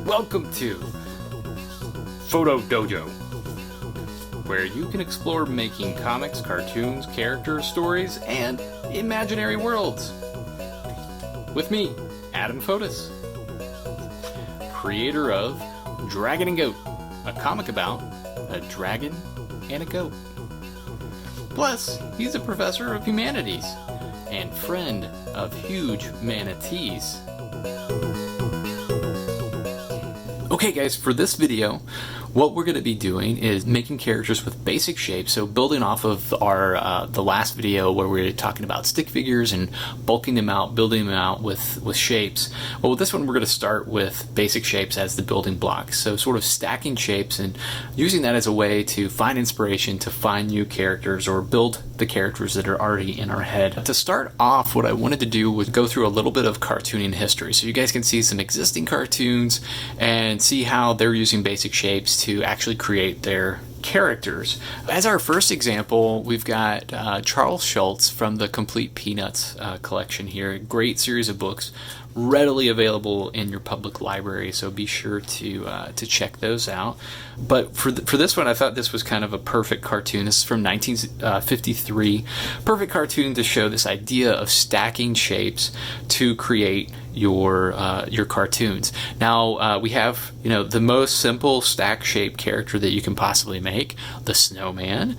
Welcome to Foto Dojo, where you can explore making comics, cartoons, characters, stories, and imaginary worlds. With me, Adam Fotos, creator of Dragon and Goat, a comic about a dragon and a goat. Plus, he's a professor of humanities and friend of huge manatees. Okay guys, for this video, what we're going to be doing is making characters with basic shapes. So building off of our the last video where we were talking about stick figures and bulking them out, building them out with shapes. Well, with this one, we're going to start with basic shapes as the building blocks. So sort of stacking shapes and using that as a way to find inspiration, to find new characters or build the characters that are already in our head. To start off, what I wanted to do was go through a little bit of cartooning history. So you guys can see some existing cartoons and see how they're using basic shapes to actually create their characters. As our first example, we've got Charles Schulz from the Complete Peanuts collection here. A great series of books readily available in your public library, so be sure to check those out. But for this one, I thought this was kind of a perfect cartoon. This is from 1953. Perfect cartoon to show this idea of stacking shapes to create your cartoons. Now we have the most simple stack shape character that you can possibly make, the snowman.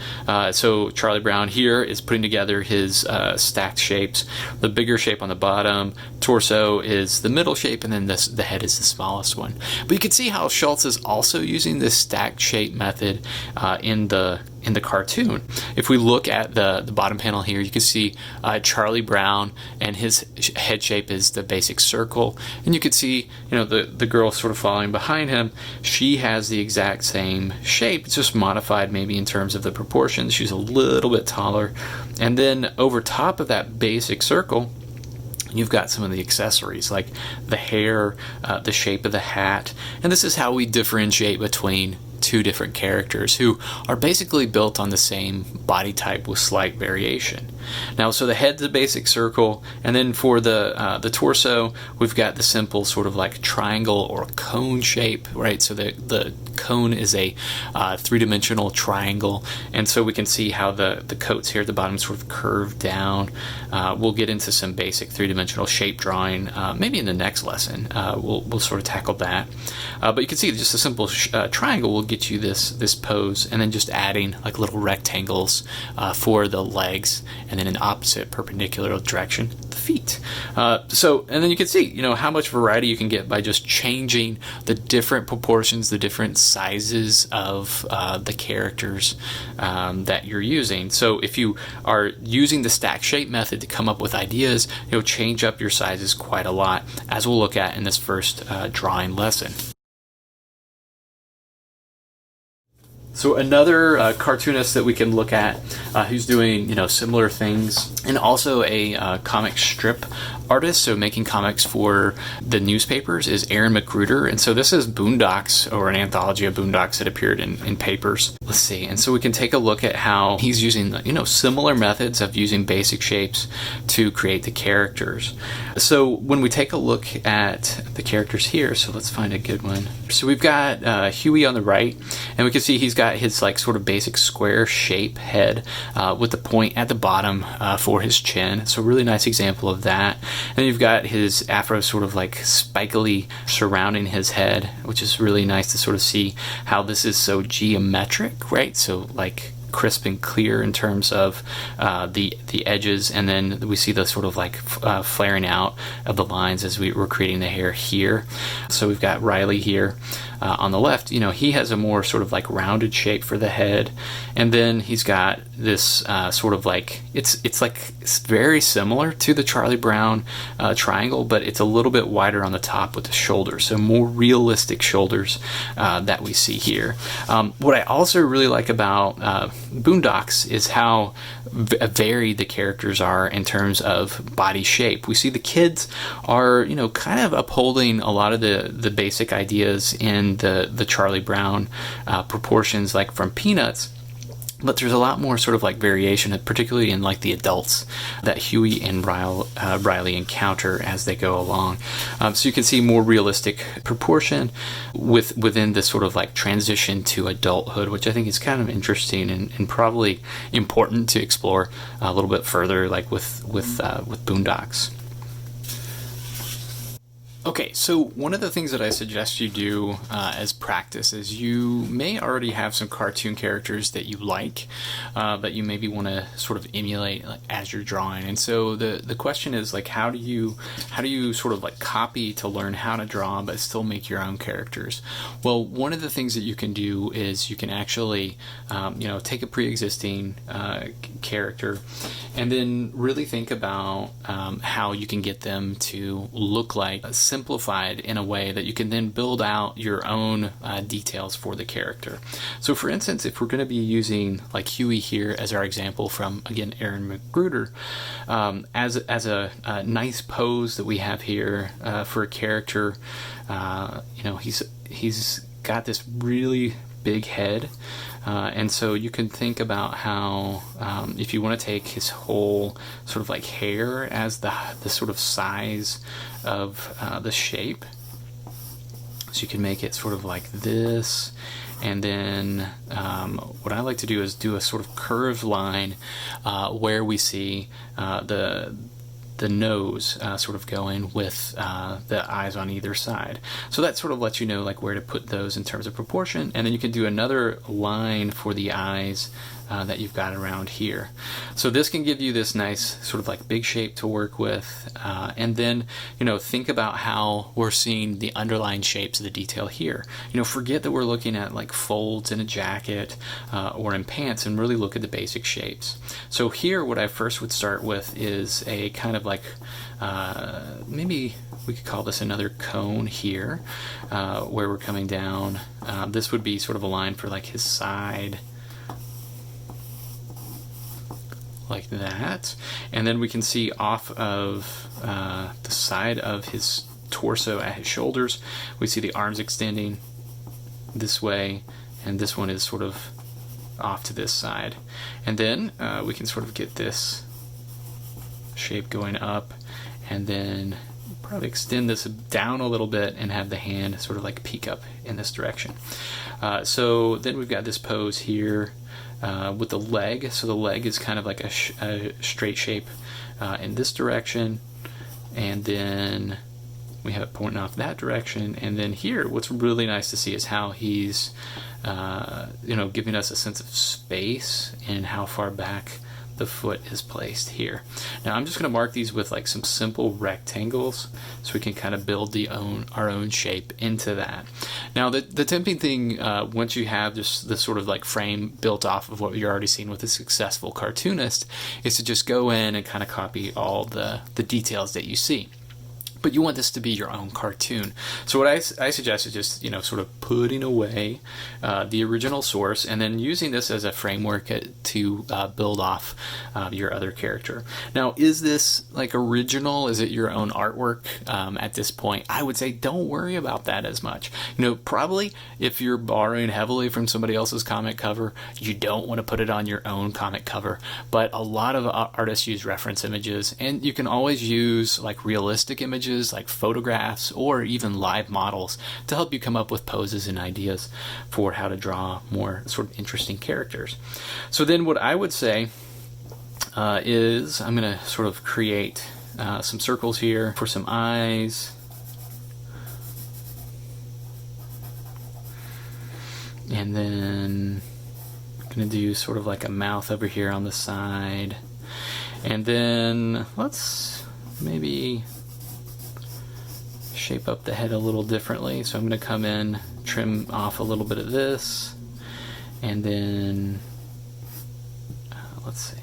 So Charlie Brown here is putting together his stacked shapes. The bigger shape on the bottom, torso is the middle shape, and then the head is the smallest one. But you can see how Schulz is also using this stacked shape method in the cartoon. If we look at the bottom panel here, you can see Charlie Brown, and his head shape is the basic circle, and you can see the girl sort of following behind him. She has the exact same shape, it's just modified maybe in terms of the proportions. She's a little bit taller, and then over top of that basic circle you've got some of the accessories like the hair, the shape of the hat, and this is how we differentiate between two different characters who are basically built on the same body type with slight variation. Now, so the head's a basic circle, and then for the torso, we've got the simple sort of like triangle or cone shape, right? So the cone is a three-dimensional triangle, and so we can see how the coats here at the bottom sort of curve down. We'll get into some basic three-dimensional shape drawing maybe in the next lesson. We'll sort of tackle that. But you can see just a simple triangle will get you this pose, and then just adding like little rectangles for the legs, and then in opposite perpendicular direction the feet. And then you can see how much variety you can get by just changing the different proportions, the different sizes of the characters that you're using. So if you are using the stack shape method to come up with ideas, change up your sizes quite a lot, as we'll look at in this first drawing lesson. So another cartoonist that we can look at who's doing similar things, and also a comic strip artist, so making comics for the newspapers, is Aaron McGruder. And so this is Boondocks, or an anthology of Boondocks that appeared in papers. Let's see. And so we can take a look at how he's using similar methods of using basic shapes to create the characters. So when we take a look at the characters here, so let's find a good one. So we've got Huey on the right, and we can see he's got his like sort of basic square shape head with the point at the bottom for his chin. So really nice example of that. And then you've got his afro sort of like spikily surrounding his head, which is really nice to sort of see how this is so geometric, right? So like crisp and clear in terms of the edges, and then we see the sort of like flaring out of the lines as we're creating the hair here. So we've got Riley here on the left. He has a more sort of like rounded shape for the head, and then he's got this sort of like it's very similar to the Charlie Brown triangle, but it's a little bit wider on the top with the shoulders, so more realistic shoulders that we see here. What I also really like about Boondocks is how varied the characters are in terms of body shape. We see the kids are kind of upholding a lot of the basic ideas in the Charlie Brown proportions, like from Peanuts. But there's a lot more sort of like variation, particularly in like the adults that Huey and Riley encounter as they go along. So you can see more realistic proportion within this sort of like transition to adulthood, which I think is kind of interesting and probably important to explore a little bit further, like with Boondocks. Okay, so one of the things that I suggest you do as practice is you may already have some cartoon characters that you like, that you maybe want to sort of emulate as you're drawing. And so the question is like, how do you sort of like copy to learn how to draw but still make your own characters? Well, one of the things that you can do is you can actually take a pre-existing character and then really think about how you can get them to look like simplified in a way that you can then build out your own details for the character. So for instance, if we're going to be using like Huey here as our example from, again, Aaron McGruder, as a nice pose that we have here for a character, he's got this really big head, and so you can think about how if you want to take his whole sort of like hair as the sort of size of the shape, so you can make it sort of like this, and then what I like to do is do a sort of curved line where we see the nose sort of going with the eyes on either side. So that sort of lets you know like where to put those in terms of proportion, and then you can do another line for the eyes that you've got around here. So this can give you this nice sort of like big shape to work with, and then think about how we're seeing the underlying shapes of the detail here. Forget that we're looking at like folds in a jacket or in pants, and really look at the basic shapes. So here what I first would start with is a kind of like maybe we could call this another cone here, where we're coming down. This would be sort of a line for like his side, like that, and then we can see off of the side of his torso at his shoulders, we see the arms extending this way, and this one is sort of off to this side, and then we can sort of get this shape going up, and then probably extend this down a little bit and have the hand sort of like peek up in this direction. So then we've got this pose here with the leg. So the leg is kind of like a straight shape in this direction, and then we have it pointing off that direction. And then here, what's really nice to see is how he's giving us a sense of space and how far back the foot is placed here. Now I'm just going to mark these with like some simple rectangles so we can kind of build our own shape into that. Now the tempting thing, once you have this sort of like frame built off of what you're already seeing with a successful cartoonist, is to just go in and kind of copy all the details that you see. But you want this to be your own cartoon. So what I suggest is just sort of putting away the original source and then using this as a framework to build off your other character. Now, is this like original? Is it your own artwork at this point? I would say don't worry about that as much. Probably if you're borrowing heavily from somebody else's comic cover, you don't want to put it on your own comic cover. But a lot of artists use reference images, and you can always use like realistic images like photographs or even live models to help you come up with poses and ideas for how to draw more sort of interesting characters. So then what I would say is I'm going to sort of create some circles here for some eyes. And then I'm going to do sort of like a mouth over here on the side. And then let's maybe shape up the head a little differently. So I'm going to come in, trim off a little bit of this, and then let's see.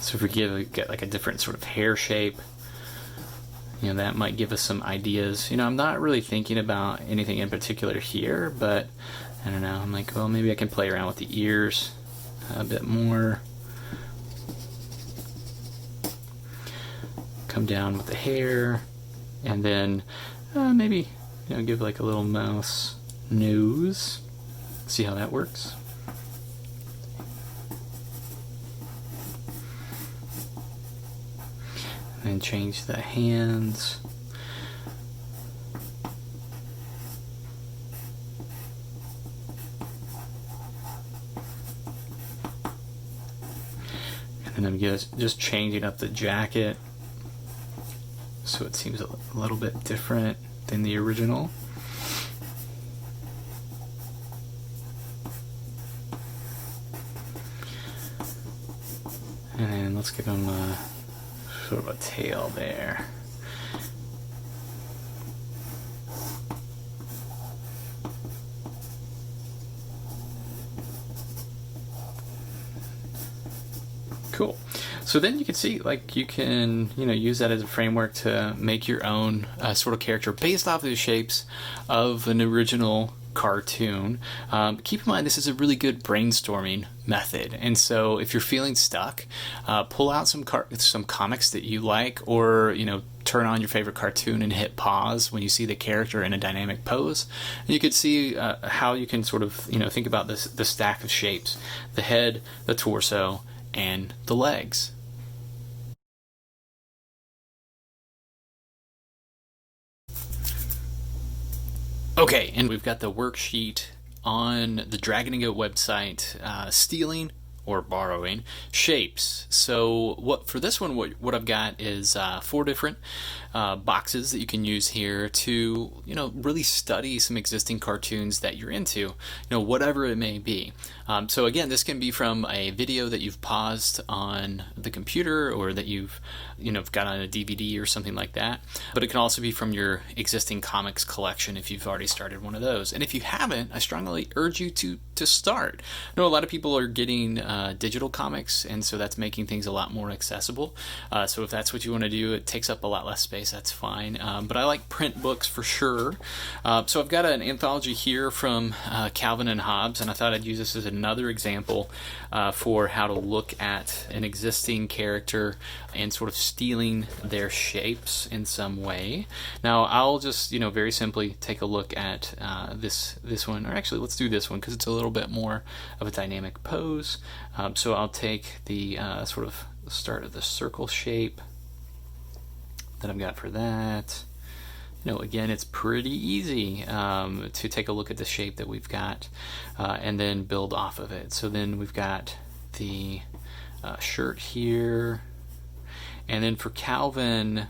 So if we get like a different sort of hair shape, that might give us some ideas. I'm not really thinking about anything in particular here, but I don't know, I'm like, well, maybe I can play around with the ears a bit more. Come down with the hair, and then maybe, you know, give like a little mouse nose. See how that works. And change the hands. And I'm just changing up the jacket so it seems a little bit different than the original. And then let's give him sort of a tail there. Cool. So then you can see, like, you can, you know, use that as a framework to make your own sort of character based off of the shapes of an original cartoon. Keep in mind, this is a really good brainstorming method, and so if you're feeling stuck, pull out some comics that you like, or, you know, turn on your favorite cartoon and hit pause when you see the character in a dynamic pose. And you could see how you can sort of, you know, think about the stack of shapes: the head, the torso, and the legs. Okay, and we've got the worksheet on the Dragon and Goat website, stealing or borrowing shapes. So for this one, what I've got is 4 different boxes that you can use here to, you know, really study some existing cartoons that you're into, you know, whatever it may be. So again, this can be from a video that you've paused on the computer, or that you've, you know, got on a DVD or something like that. But it can also be from your existing comics collection if you've already started one of those. And if you haven't, I strongly urge you to start. I know a lot of people are getting digital comics, and so that's making things a lot more accessible. So if that's what you want to do, it takes up a lot less space, that's fine. But I like print books for sure. So I've got an anthology here from Calvin and Hobbes, and I thought I'd use this as another example for how to look at an existing character and sort of stealing their shapes in some way. Now I'll just, you know, very simply take a look at this one, or actually let's do this one because it's a little bit more of a dynamic pose. So I'll take the sort of start of the circle shape that I've got for that. You know, again, it's pretty easy to take a look at the shape that we've got and then build off of it. So then we've got the shirt here, and then for Calvin,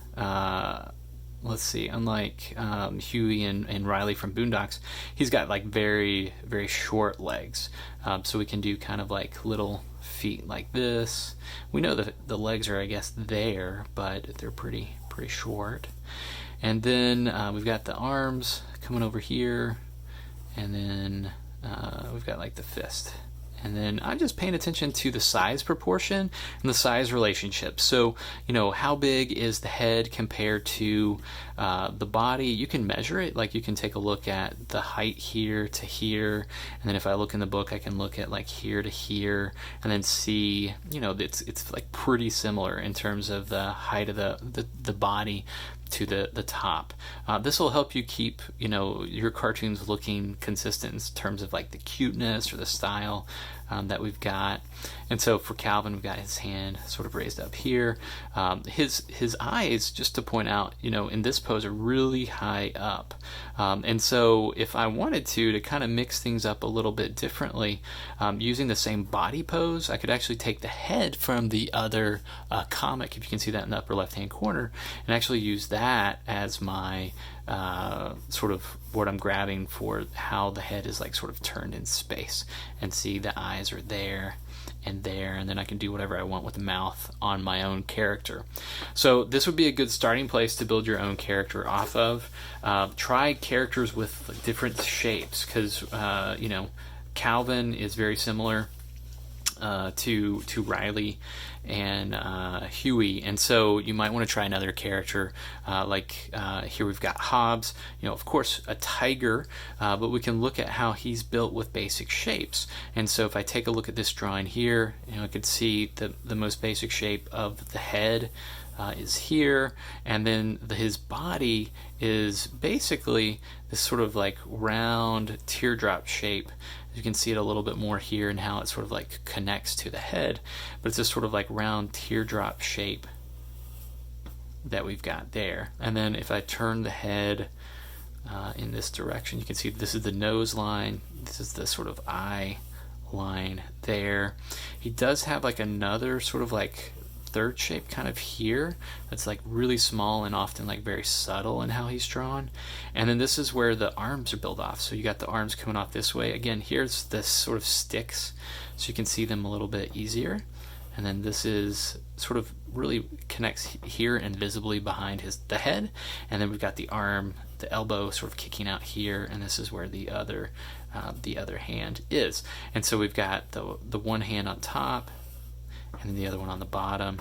let's see, unlike Huey and Riley from Boondocks, he's got like very, very short legs. So we can do kind of like little feet like this. We know that the legs are, I guess, there, but they're pretty short. And then we've got the arms coming over here, and then we've got like the fist. And then I'm just paying attention to the size proportion and the size relationship. So, you know, how big is the head compared to the body? You can measure it. Like, you can take a look at the height here to here. And then if I look in the book, I can look at like here to here, and then see, you know, it's like pretty similar in terms of the height of the body to the top. This will help you keep, you know, your cartoons looking consistent in terms of like the cuteness or the style that we've got. And so for Calvin, we've got his hand sort of raised up here. His eyes, just to point out, you know, in this pose are really high up. And so if I wanted to kind of mix things up a little bit differently, using the same body pose, I could actually take the head from the other comic, if you can see that in the upper left hand corner, and actually use that as my sort of what I'm grabbing for how the head is like sort of turned in space, and see the eyes are there and there, and then I can do whatever I want with the mouth on my own character. So this would be a good starting place to build your own character off of. Try characters with different shapes, because you know, Calvin is very similar to Riley and Huey, and so you might want to try another character. Here we've got Hobbs, of course a tiger, but we can look at how he's built with basic shapes. And so if I take a look at this drawing here, I could see the most basic shape of the head is here, and then his body is basically this sort of like round teardrop shape. You can see it a little bit more here and how it sort of like connects to the head, but it's this sort of like round teardrop shape that we've got there. And then if I turn the head in this direction, you can see this is the nose line, this is the sort of eye line there. He does have like another sort of like third shape kind of here that's like really small and often like very subtle in how he's drawn. And then this is where the arms are built off, so you got the arms coming off this way. Again, here's this sort of sticks so you can see them a little bit easier, and then this is sort of really connects here and visibly behind the head, and then we've got the arm, the elbow sort of kicking out here, and this is where the other hand is. And so we've got the one hand on top and then the other one on the bottom,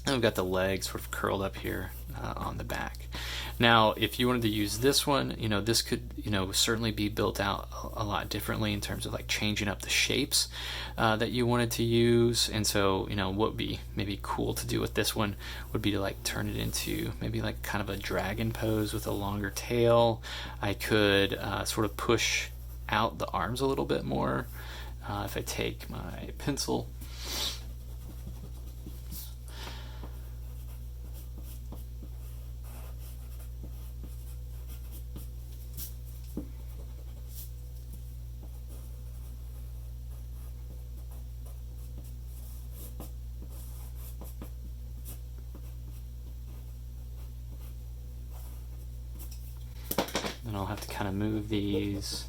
and we've got the legs sort of curled up here on the back. Now if you wanted to use this one, this could certainly be built out a lot differently in terms of like changing up the shapes that you wanted to use. And so what would be maybe cool to do with this one would be to like turn it into maybe like kind of a dragon pose with a longer tail. I could sort of push out the arms a little bit more. If I take my pencil, and I'll have to kind of move these.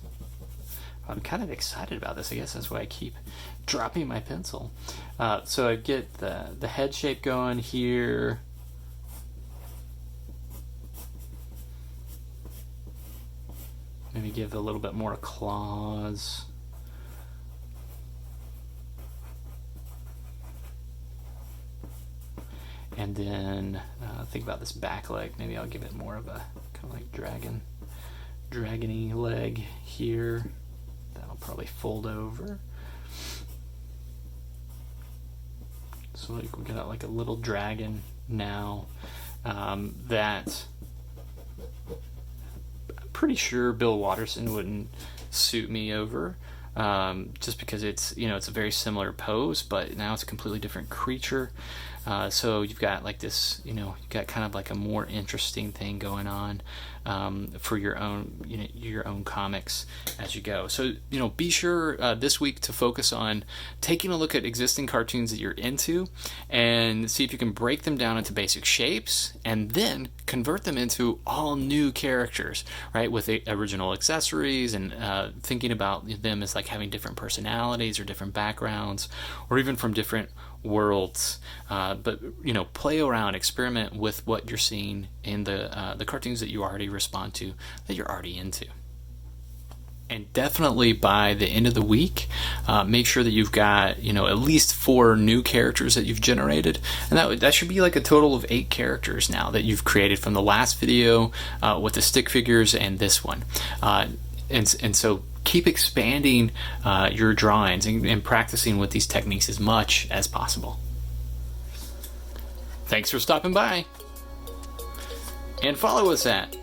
I'm kind of excited about this. I guess that's why I keep dropping my pencil. So I get the head shape going here. Maybe give a little bit more claws. And then think about this back leg. Maybe I'll give it more of a kind of like dragony leg here. That'll probably fold over. So like we got like a little dragon now that I'm pretty sure Bill Watterson wouldn't suit me over. Just because it's it's a very similar pose, but now it's a completely different creature. So you've got like this, you've got kind of like a more interesting thing going on for your own, your own comics as you go. So be sure this week to focus on taking a look at existing cartoons that you're into and see if you can break them down into basic shapes and then convert them into all new characters, right? With original accessories and thinking about them as like having different personalities or different backgrounds or even from different worlds. But play around, experiment with what you're seeing in the cartoons that you already respond to, that you're already into. And definitely by the end of the week, make sure that you've got at least 4 new characters that you've generated, and that should be like a total of 8 characters now that you've created from the last video with the stick figures and this one. And so keep expanding your drawings and practicing with these techniques as much as possible. Thanks for stopping by, and follow us at